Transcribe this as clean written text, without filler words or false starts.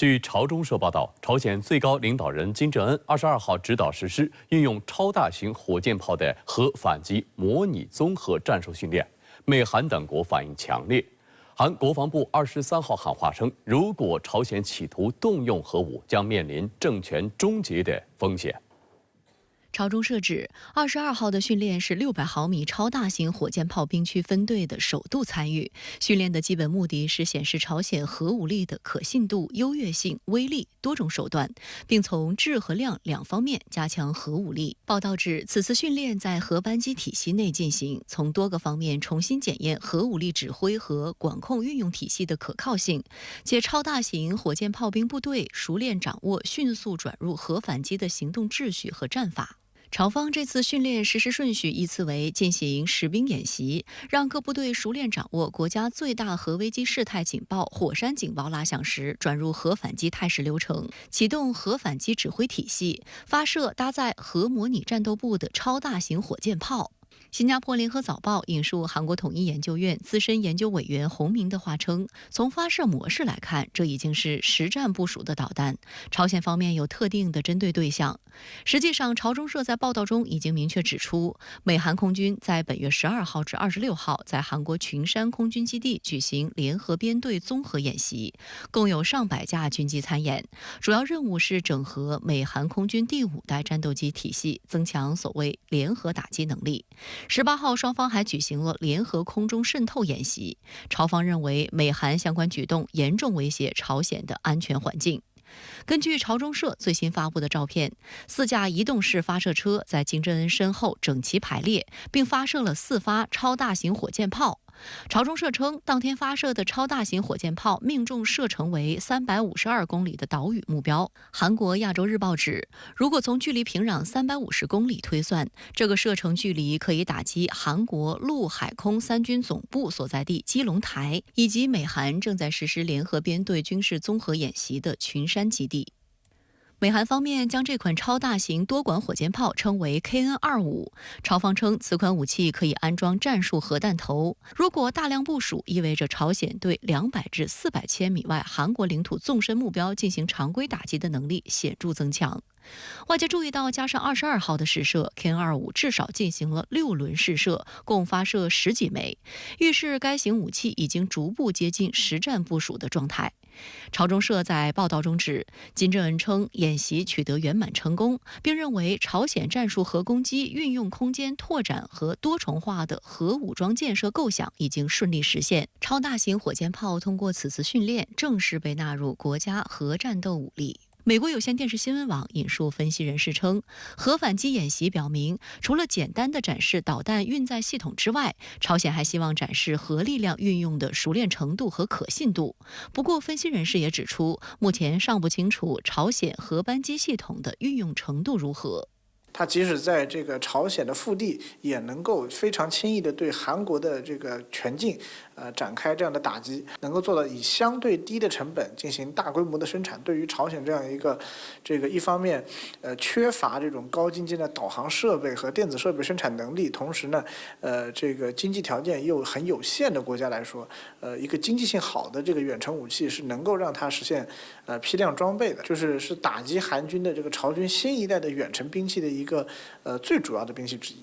据朝中社报道，朝鲜最高领导人金正恩22号指导实施运用超大型火箭炮的核反击模拟综合战术训练，美韩等国反应强烈。韩国防部23号喊话称，如果朝鲜企图动用核武，将面临政权终结的风险。 朝中社指，22号的训练是600毫米超大型火箭炮兵区分队的首度参与。训练的基本目的是显示朝鲜核武力的可信度、优越性、威力多种手段，并从质和量两方面加强核武力。报道指，此次训练在核班机体系内进行，从多个方面重新检验核武力指挥和管控运用体系的可靠性，且超大型火箭炮兵部队熟练掌握迅速转入核反击的行动秩序和战法。 朝方这次训练实施顺序依次为进行实兵演习，让各部队熟练掌握国家最大核危机事态警报火山警报拉响时转入核反击态势流程，启动核反击指挥体系，发射搭载核模拟战斗部的超大型火箭炮。 新加坡联合早报引述韩国统一研究院资深研究委员洪明的话称，从发射模式来看，这已经是实战部署的导弹。朝鲜方面有特定的针对对象。实际上，朝中社在报道中已经明确指出，美韩空军在本月12号至26号在韩国群山空军基地举行联合编队综合演习，共有上百架军机参演，主要任务是整合美韩空军第5代战斗机体系，增强所谓联合打击能力。 18号，双方还举行了联合空中渗透演习。朝方认为，美韩相关举动严重威胁朝鲜的安全环境。根据朝中社最新发布的照片，4架移动式发射车在金正恩身后整齐排列，并发射了4发超大型火箭炮。 朝中社称，当天发射的超大型火箭炮命中射程为352公里的岛屿目标。韩国亚洲日报指，如果从距离平壤350公里推算，这个射程距离可以打击韩国陆海空三军总部所在地基隆台，以及美韩正在实施联合编队军事综合演习的群山基地。 美韩方面将这款超大型多管火箭炮称为 KN-25， 朝方称此款武器可以安装战术核弹头。如果大量部署，意味着朝鲜对200至400千米外韩国领土纵深目标进行常规打击的能力显著增强。 外界注意到，加上22号的试射 ，KN-25至少进行了6轮试射，共发射10几枚，预示该型武器已经逐步接近实战部署的状态。朝中社在报道中指，金正恩称演习取得圆满成功，并认为朝鲜战术核攻击运用空间拓展和多重化的核武装建设构想已经顺利实现。超大型火箭炮通过此次训练，正式被纳入国家核战斗武力。 美国有线电视新闻网引述分析人士称，核反击演习表明，除了简单的展示导弹运载系统之外，朝鲜还希望展示核力量运用的熟练程度和可信度。不过，分析人士也指出，目前尚不清楚朝鲜核班机系统的运用程度如何。 它即使在这个朝鲜的腹地，也能够非常轻易的对韩国的这个全境，展开这样的打击，能够做到以相对低的成本进行大规模的生产。对于朝鲜这样一个一方面，缺乏这种高精尖的导航设备和电子设备生产能力，同时呢，这个经济条件又很有限的国家来说，一个经济性好的这个远程武器是能够让它实现批量装备的，是打击韩军的这个朝军新一代的远程兵器的一个最主要的兵器之一。